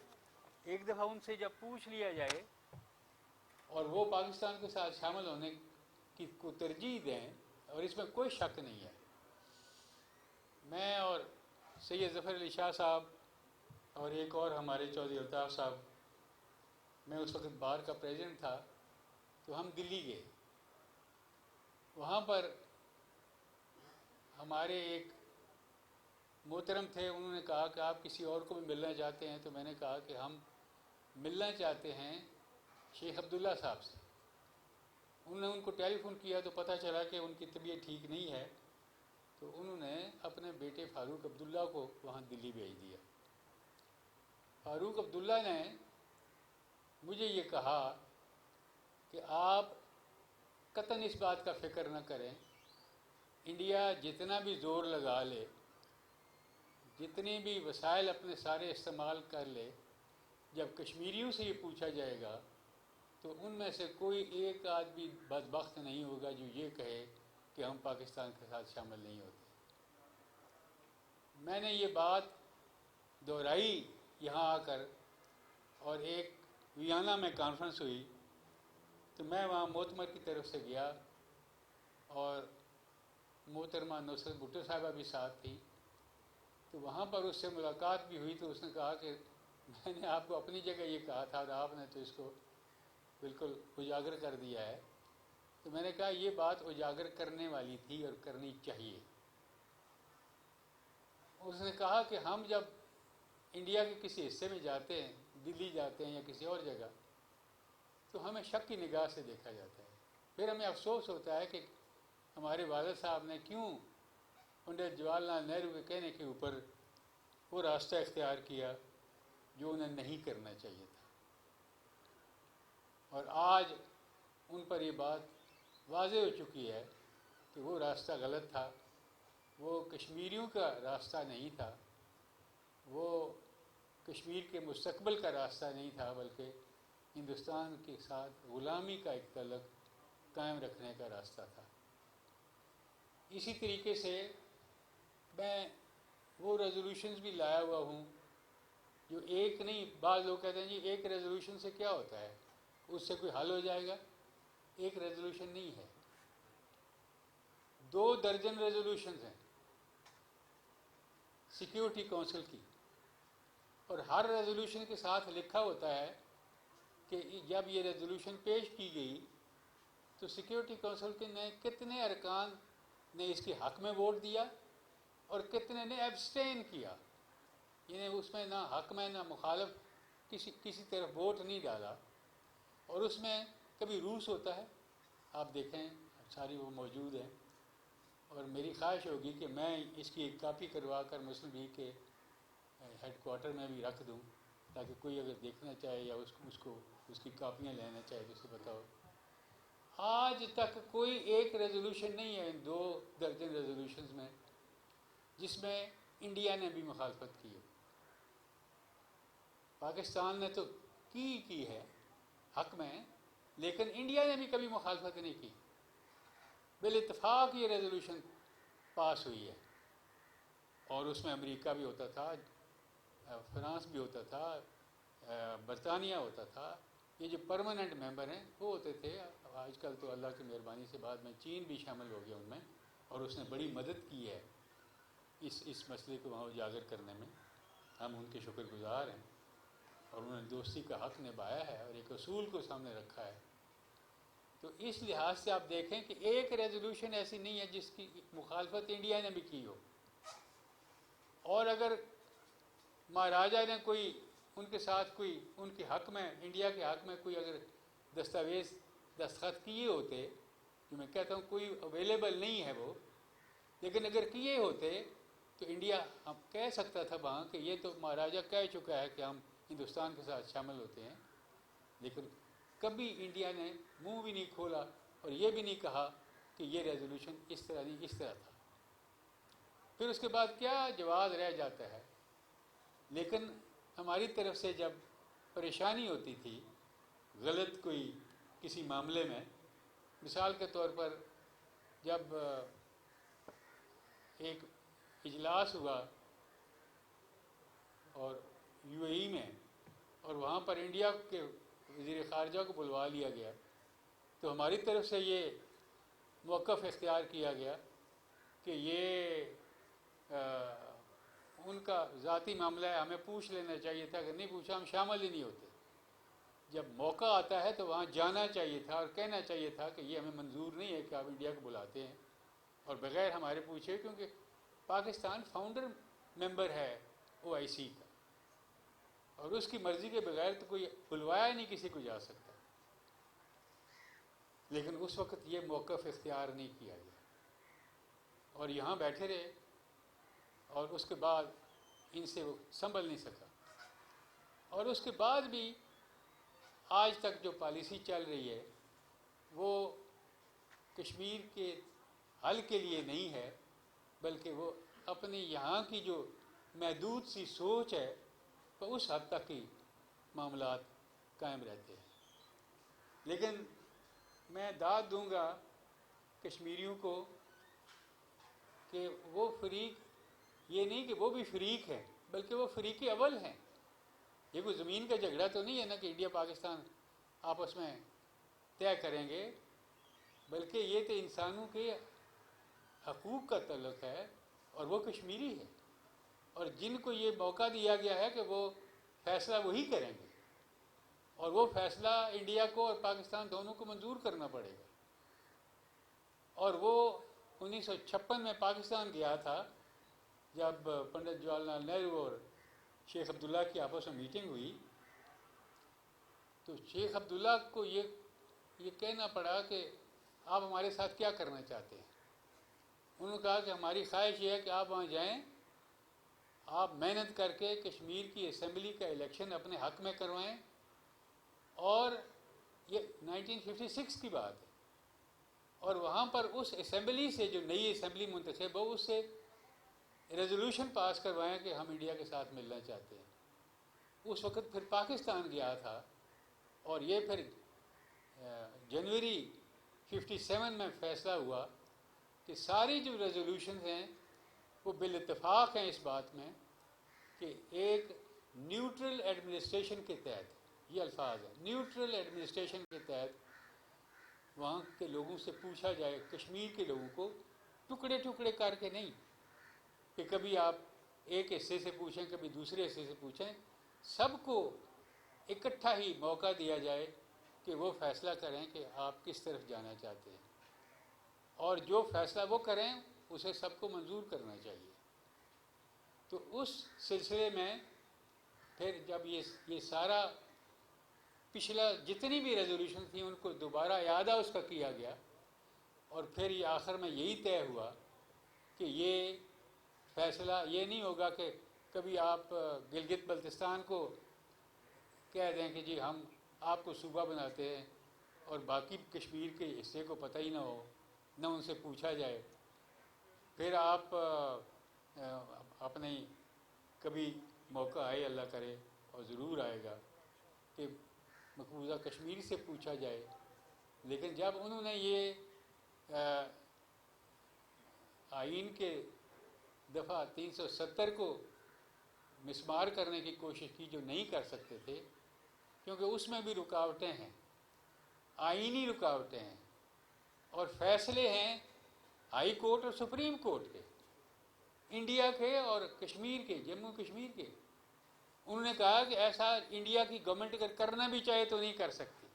ایک دفعہ ان سے جب پوچھ لیا جائے اور وہ پاکستان کے ساتھ شامل ہونے کی کو ترجیح دیں، اور اس میں کوئی شک نہیں ہے، میں اور سید ظفر علی شاہ صاحب اور ایک اور ہمارے چودھری الطاف صاحب، میں اس وقت بار کا پریزیڈنٹ تھا، تو ہم دلی گئے۔ وہاں پر ہمارے ایک محترم تھے، انہوں نے کہا کہ آپ کسی اور کو بھی ملنا چاہتے ہیں، تو میں نے کہا کہ ہم ملنا چاہتے ہیں شیخ عبداللہ صاحب سے۔ انہوں نے ان کو ٹیلی فون کیا تو پتہ چلا کہ ان کی طبیعت ٹھیک نہیں ہے، تو انہوں نے اپنے بیٹے فاروق عبداللہ کو وہاں دلی بھیج دیا۔ فاروق عبداللہ نے مجھے یہ کہا کہ آپ قطعاً اس بات کا فکر نہ کریں، انڈیا جتنا بھی زور لگا لے، جتنے بھی وسائل اپنے سارے استعمال کر لے، جب کشمیریوں سے یہ پوچھا جائے گا تو ان میں سے کوئی ایک آدمی بدبخت نہیں ہوگا جو یہ کہے کہ ہم پاکستان کے ساتھ شامل نہیں ہوتے۔ میں نے یہ بات دہرائی یہاں آ کر، اور ایک ویانا میں کانفرنس ہوئی تو میں وہاں معتمر کی طرف سے گیا، اور محترمہ نصرت بھٹو صاحبہ بھی ساتھ تھی، تو وہاں پر اس سے ملاقات بھی ہوئی، تو اس نے کہا کہ میں نے آپ کو اپنی جگہ یہ کہا تھا اور آپ نے تو اس کو بالکل اجاگر کر دیا ہے۔ تو میں نے کہا یہ بات اجاگر کرنے والی تھی اور کرنی چاہیے، اس نے کہا کہ ہم جب انڈیا کے کسی حصے میں جاتے ہیں، دلی جاتے ہیں یا کسی اور جگہ، تو ہمیں شک کی نگاہ سے دیکھا جاتا ہے. پھر ہمیں افسوس ہوتا ہے کہ ہمارے والد صاحب نے کیوں پنڈت جواہر لال نہرو کے کہنے کے اوپر وہ راستہ اختیار کیا جو انہیں نہیں کرنا چاہیے تھا. اور آج ان پر یہ بات واضح ہو چکی ہے کہ وہ راستہ غلط تھا، وہ کشمیریوں کا راستہ نہیں تھا، وہ کشمیر کے مستقبل کا راستہ نہیں تھا، بلکہ ہندوستان کے ساتھ غلامی کا ایک تعلق قائم رکھنے کا راستہ تھا. اسی طریقے سے میں وہ ریزولوشنز بھی لایا ہوا ہوں جو ایک نہیں، بعض لوگ کہتے ہیں جی ایک ریزولوشن سے کیا ہوتا ہے، اس سے کوئی حل ہو جائے گا. ایک ریزولوشن نہیں ہے، 2 درجن ریزولوشنز ہیں سیکیورٹی کونسل کی، اور ہر ریزولوشن کے ساتھ لکھا ہوتا ہے کہ جب یہ ریزولوشن پیش کی گئی تو سیکیورٹی کونسل کے نے کتنے ارکان نے اس کے حق میں ووٹ دیا اور کتنے نے ایبسٹین کیا. یعنی اس میں نہ حق میں نہ مخالف کسی طرف ووٹ نہیں ڈالا. اور اس میں کبھی روس ہوتا ہے، آپ دیکھیں ساری وہ موجود ہیں، اور میری خواہش ہوگی کہ میں اس کی ایک کاپی کروا کر مسلم لیگ کے ہیڈ کوارٹر میں بھی رکھ دوں تاکہ کوئی اگر دیکھنا چاہے یا اس کی کاپیاں لینا چاہے تو اسے بتاؤ. آج تک کوئی ایک ریزولوشن نہیں ہے ان 2 درجن ریزولوشنز میں جس میں انڈیا نے بھی مخالفت کی ہو. پاکستان نے تو کی ہے حق میں، لیکن انڈیا نے بھی کبھی مخالفت نہیں کی. بالاتفاق یہ ریزولوشن پاس ہوئی ہے، اور اس میں امریکہ بھی ہوتا تھا، فرانس بھی ہوتا تھا، برطانیہ ہوتا تھا. یہ جو پرماننٹ ممبر ہیں وہ ہوتے تھے. آج کل تو اللہ کی مہربانی سے بعد میں چین بھی شامل ہو گیا ان میں، اور اس نے بڑی مدد کی ہے اس مسئلے کو وہاں اجاگر کرنے میں. ہم ان کے شکر گزار ہیں، اور انہوں نے دوستی کا حق نبھایا ہے اور ایک اصول کو سامنے رکھا ہے. تو اس لحاظ سے آپ دیکھیں کہ ایک ریزولوشن ایسی نہیں ہے جس کی مخالفت انڈیا نے بھی کی ہو. اور اگر مہاراجا نے کوئی ان کے ساتھ کوئی ان کے حق میں، انڈیا کے حق میں کوئی اگر دستاویز دستخط کیے ہوتے، جو میں کہتا ہوں کوئی اویلیبل نہیں ہے وہ، لیکن اگر کیے ہوتے تو انڈیا ہم کہہ سکتا تھا وہاں کہ یہ تو مہاراجا کہہ چکا ہے کہ ہم ہندوستان کے ساتھ شامل ہوتے ہیں. لیکن کبھی انڈیا نے منہ بھی نہیں کھولا اور یہ بھی نہیں کہا کہ یہ ریزولوشن اس طرح نہیں، اس طرح تھا. پھر اس کے بعد کیا جواز رہ جاتا ہے. لیکن ہماری طرف سے جب پریشانی ہوتی تھی غلط کوئی کسی معاملے میں، مثال کے طور پر جب ایک اجلاس ہوا اور UAE میں، اور وہاں پر انڈیا کے وزیر خارجہ کو بلوا لیا گیا، تو ہماری طرف سے یہ موقف اختیار کیا گیا کہ یہ ان کا ذاتی معاملہ ہے، ہمیں پوچھ لینا چاہیے تھا. اگر نہیں پوچھا ہم شامل ہی نہیں ہوتے. جب موقع آتا ہے تو وہاں جانا چاہیے تھا اور کہنا چاہیے تھا کہ یہ ہمیں منظور نہیں ہے کہ آپ انڈیا کو بلاتے ہیں اور بغیر ہمارے پوچھے، کیونکہ پاکستان فاؤنڈر ممبر ہے OIC کا، اور اس کی مرضی کے بغیر تو کوئی بلوایا نہیں کسی کو جا سکتا. لیکن اس وقت یہ موقف اختیار نہیں کیا گیا اور یہاں بیٹھے رہے، اور اس کے بعد ان سے وہ سنبھل نہیں سکا. اور اس کے بعد بھی آج تک جو پالیسی چل رہی ہے وہ کشمیر کے حل کے لیے نہیں ہے، بلکہ وہ اپنے یہاں کی جو محدود سی سوچ ہے تو اس حد تک ہی معاملات قائم رہتے ہیں. لیکن میں داد دوں گا کشمیریوں کو کہ وہ فریق، یہ نہیں کہ وہ بھی فریق ہے، بلکہ وہ فریق اول ہیں. یہ کوئی زمین کا جھگڑا تو نہیں ہے نا کہ انڈیا پاکستان آپس میں طے کریں گے، بلکہ یہ تو انسانوں کے حقوق کا تعلق ہے، اور وہ کشمیری ہے، اور جن کو یہ موقع دیا گیا ہے کہ وہ فیصلہ وہی کریں گے، اور وہ فیصلہ انڈیا کو اور پاکستان دونوں کو منظور کرنا پڑے گا. اور وہ 1956 میں پاکستان گیا تھا جب پنڈت جواہر لال نہرو اور شیخ عبداللہ کی آپس میں میٹنگ ہوئی تو شیخ عبداللہ کو یہ کہنا پڑا کہ آپ ہمارے ساتھ کیا کرنا چاہتے ہیں. انہوں نے کہا کہ ہماری خواہش یہ ہے کہ آپ وہاں جائیں, آپ محنت کر کے کشمیر کی اسمبلی کا الیکشن اپنے حق میں کروائیں. اور یہ 1956 کی بات ہے, اور وہاں پر اس اسمبلی سے جو نئی اسمبلی منتخب ہو اس سے ریزولوشن پاس کروائیں کہ ہم انڈیا کے ساتھ ملنا چاہتے ہیں. اس وقت پھر پاکستان گیا تھا اور یہ پھر جنوری 57 میں فیصلہ ہوا کہ ساری جو ریزولوشنز ہیں وہ بالاتفاق ہیں اس بات میں کہ ایک نیوٹرل ایڈمنسٹریشن کے تحت, یہ الفاظ ہیں, نیوٹرل ایڈمنسٹریشن کے تحت وہاں کے لوگوں سے پوچھا جائے, کشمیر کے لوگوں کو ٹکڑے ٹکڑے کر کے نہیں کہ کبھی آپ ایک حصے سے پوچھیں کبھی دوسرے حصے سے پوچھیں, سب کو اکٹھا ہی موقع دیا جائے کہ وہ فیصلہ کریں کہ آپ کس طرف جانا چاہتے ہیں, اور جو فیصلہ وہ کریں اسے سب کو منظور کرنا چاہیے. تو اس سلسلے میں پھر جب یہ سارا پچھلا جتنی بھی ریزولوشن تھیں ان کو دوبارہ اعادہ اس کا کیا گیا, اور پھر یہ آخر میں یہی طے ہوا کہ یہ فیصلہ یہ نہیں ہوگا کہ کبھی آپ گلگت بلتستان کو کہہ دیں کہ جی ہم آپ کو صوبہ بناتے ہیں اور باقی کشمیر کے حصے کو پتہ ہی نہ ہو, نہ ان سے پوچھا جائے. پھر آپ اپنے کبھی موقع آئے, اللہ کرے اور ضرور آئے گا, کہ مقبوضہ کشمیر سے پوچھا جائے. لیکن جب انہوں نے یہ آئین کے دفعہ 370 کو مسمار کرنے کی کوشش کی, جو نہیں کر سکتے تھے کیونکہ اس میں بھی رکاوٹیں ہیں, آئینی رکاوٹیں ہیں, اور فیصلے ہیں ہائی کورٹ اور سپریم کورٹ کے, انڈیا کے اور کشمیر کے, جموں کشمیر کے. انہوں نے کہا کہ ایسا انڈیا کی گورنمنٹ اگر کرنا بھی چاہے تو نہیں کر سکتی,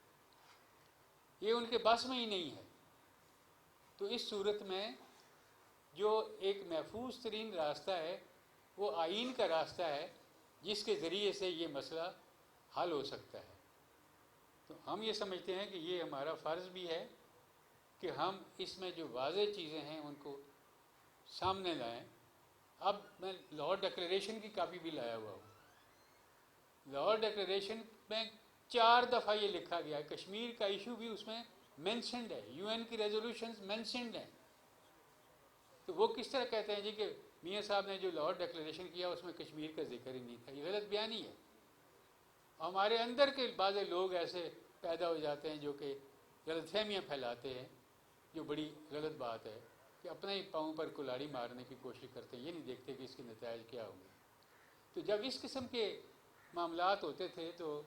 یہ ان کے بس میں ہی نہیں ہے. تو اس صورت میں جو ایک محفوظ ترین راستہ ہے وہ آئین کا راستہ ہے جس کے ذریعے سے یہ مسئلہ حل ہو سکتا ہے. تو ہم یہ سمجھتے ہیں کہ یہ ہمارا فرض بھی ہے کہ ہم اس میں جو واضح چیزیں ہیں ان کو سامنے لائیں. اب میں لاہور ڈکلیریشن کی کاپی بھی لایا ہوا ہوں. لاہور ڈکلیریشن میں 4 دفعہ یہ لکھا گیا ہے, کشمیر کا ایشو بھی اس میں مینشنڈ ہے, یو این کی ریزولوشنز مینشنڈ ہیں. تو وہ کس طرح کہتے ہیں جی کہ میاں صاحب نے جو لاہور ڈکلیریشن کیا اس میں کشمیر کا ذکر ہی نہیں تھا؟ یہ غلط بیانی ہے. ہمارے اندر کے بعض لوگ ایسے پیدا ہو جاتے ہیں جو کہ غلط فہمیاں پھیلاتے ہیں, جو بڑی غلط بات ہے, کہ اپنے ہی پاؤں پر کلاڑی مارنے کی کوشش کرتے ہیں, یہ نہیں دیکھتے کہ اس کے نتائج کیا ہوں گے. تو جب اس قسم کے معاملات ہوتے تھے تو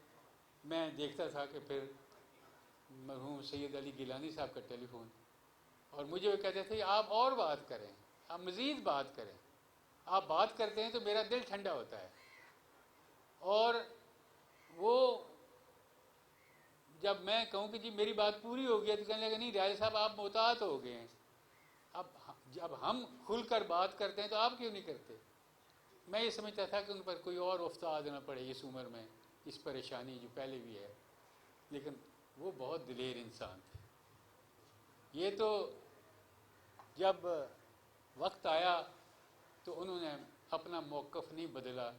میں دیکھتا تھا کہ پھر مرحوم سید علی گیلانی صاحب کا ٹیلی فون, اور مجھے وہ کہتے تھے آپ اور بات کریں, آپ مزید بات کریں, آپ بات کرتے ہیں تو میرا دل ٹھنڈا ہوتا ہے. اور وہ جب میں کہوں کہ جی میری بات پوری ہو گئی تو کہنے لگا نہیں ریاض صاحب آپ محتاط ہو گئے ہیں, اب جب ہم کھل کر بات کرتے ہیں تو آپ کیوں نہیں کرتے؟ میں یہ سمجھتا تھا کہ ان پر کوئی اور افتاد نہ پڑے اس عمر میں, اس پریشانی جو پہلے بھی ہے. لیکن وہ بہت دلیر انسان تھے. یہ تو جب وقت آیا تو انہوں نے اپنا موقف نہیں بدلا,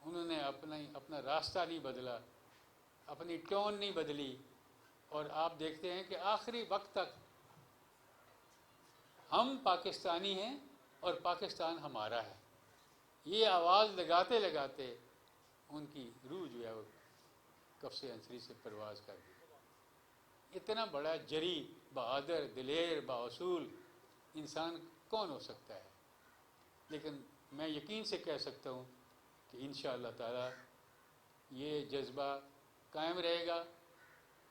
انہوں نے اپنا راستہ نہیں بدلا, اپنی ٹون نہیں بدلی, اور آپ دیکھتے ہیں کہ آخری وقت تک ہم پاکستانی ہیں اور پاکستان ہمارا ہے, یہ آواز لگاتے لگاتے ان کی روح جو ہے وہ قفس عنصری سے پرواز کر گئی. اتنا بڑا جری, بہادر, دلیر, بااصول انسان کون ہو سکتا ہے؟ لیکن میں یقین سے کہہ سکتا ہوں کہ انشاءاللہ تعالی یہ جذبہ قائم رہے گا.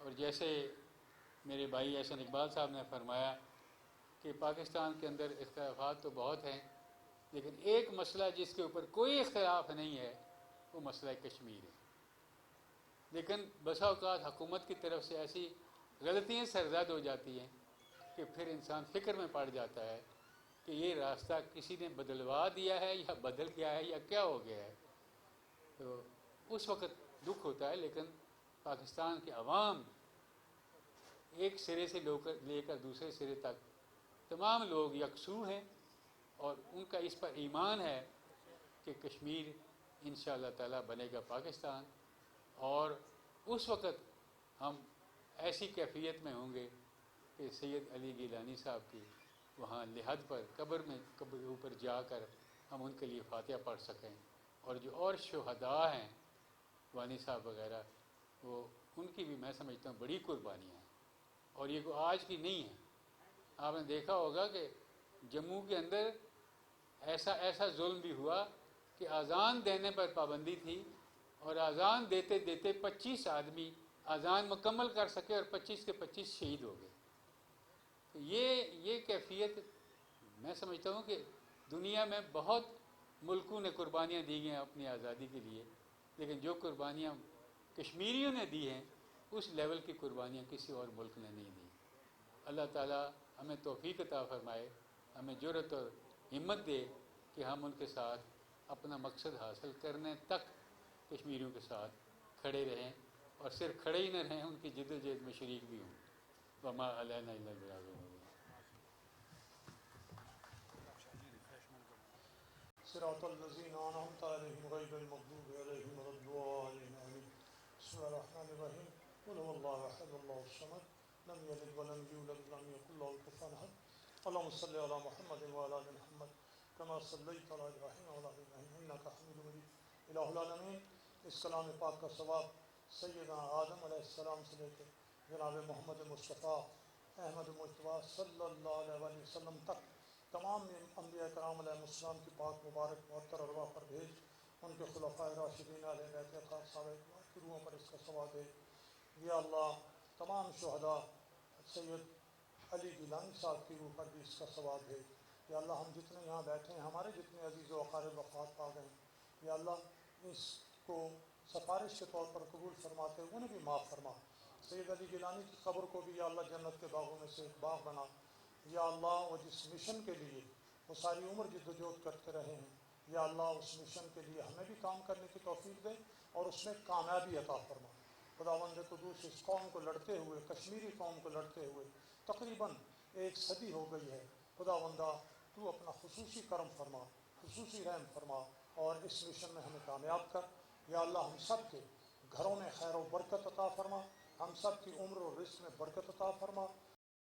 اور جیسے میرے بھائی احسن اقبال صاحب نے فرمایا کہ پاکستان کے اندر اختلافات تو بہت ہیں, لیکن ایک مسئلہ جس کے اوپر کوئی اختلاف نہیں ہے وہ مسئلہ کشمیر ہے. لیکن بسا اوقات حکومت کی طرف سے ایسی غلطیاں سرزد ہو جاتی ہیں کہ پھر انسان فکر میں پڑ جاتا ہے کہ یہ راستہ کسی نے بدلوا دیا ہے یا بدل گیا ہے یا کیا ہو گیا ہے. تو اس وقت دکھ ہوتا ہے، لیکن پاکستان کے عوام ایک سرے سے لے کر دوسرے سرے تک تمام لوگ یکسو ہیں، اور ان کا اس پر ایمان ہے کہ کشمیر انشاءاللہ تعالیٰ بنے گا پاکستان. اور اس وقت ہم ایسی کیفیت میں ہوں گے کہ سید علی گیلانی صاحب کی وہاں لحد پر قبر اوپر جا کر ہم ان کے لیے فاتحہ پڑھ سکیں. اور جو اور شہداء ہیں وانی صاحب وغیرہ، وہ ان کی بھی میں سمجھتا ہوں بڑی قربانیاں ہیں، اور یہ کوئی آج کی نہیں ہے. آپ نے دیکھا ہوگا کہ جموں کے اندر ایسا ظلم بھی ہوا کہ اذان دینے پر پابندی تھی، اور اذان دیتے دیتے 25 آدمی اذان مکمل کر سکے اور 25 کے 25 شہید ہو گئے. تو یہ کیفیت میں سمجھتا ہوں کہ دنیا میں بہت ملکوں نے قربانیاں دی گئی ہیں اپنی آزادی کے لیے، لیکن جو قربانیاں کشمیریوں نے دی ہیں اس لیول کی قربانیاں کسی اور ملک نے نہیں دی. اللہ تعالیٰ ہمیں توفیق عطا فرمائے، ہمیں جرأت اور ہمت دے کہ ہم ان کے ساتھ اپنا مقصد حاصل کرنے تک کشمیریوں کے ساتھ کھڑے رہیں، اور صرف کھڑے ہی نہ رہیں، ان کی جد و جہد میں شریک بھی ہوں. وما علینا الا البلاغ المبین. صراط الذین انعمت علیہم غیر المغضوب علیہم ولا الضالین آمین. بسم اللہ الرحمن الرحیم. قل هو اللہ احد اللہ الصمد لم یلد ولم یولد ولم یکن له کفوا احد. اللهم صل علی محمد وعلی آل محمد كما صلیت علی ابراہیم وعلی آل ابراہیم انک حمید مجید. الہ العالمین، اس کلام پاک کا ثواب سیدنا آدم علیہ السلام سے لے کے جناب محمد مصطفیٰ احمد مجتبیٰ صلی اللہ علیہ وسلم تک تمام انبیاء کرام علیہ السلام کی پاک مبارک معطر ارواح پر بھیج، ان کے خلفاء راشدین علیہ بیت اطہار صحابہ کی روحوں پر اس کا ثواب دے. یا اللہ تمام شہداء سید علی گیلانی صاحب کی روح پر بھی اس کا ثواب دے. یا اللہ ہم جتنے یہاں بیٹھے ہیں، ہمارے جتنے عزیز و اقارب وفات پا گئے ہیں، یا اللہ اس کو سفارش کے طور پر قبول فرماتے ہوئے انہیں بھی معاف فرما. سید علی گیلانی کی قبر کو بھی یا اللہ جنت کے باغوں میں سے ایک باغ بنا. یا اللہ وہ جس مشن کے لیے وہ ساری عمر جدوجہد کرتے رہے ہیں، یا اللہ اس مشن کے لیے ہمیں بھی کام کرنے کی توفیق دے اور اس میں کامیابی عطا فرما. خداوند قدوس اس قوم کو لڑتے ہوئے، کشمیری قوم کو لڑتے ہوئے تقریباً 1 صدی ہو گئی ہے. خداوندہ تو اپنا خصوصی کرم فرما، خصوصی رحم فرما اور اس مشن میں ہمیں کامیاب کر. یا اللہ ہم سب کے گھروں میں خیر و برکت عطا فرما، ہم سب کی عمر و رزق میں برکت عطا فرما.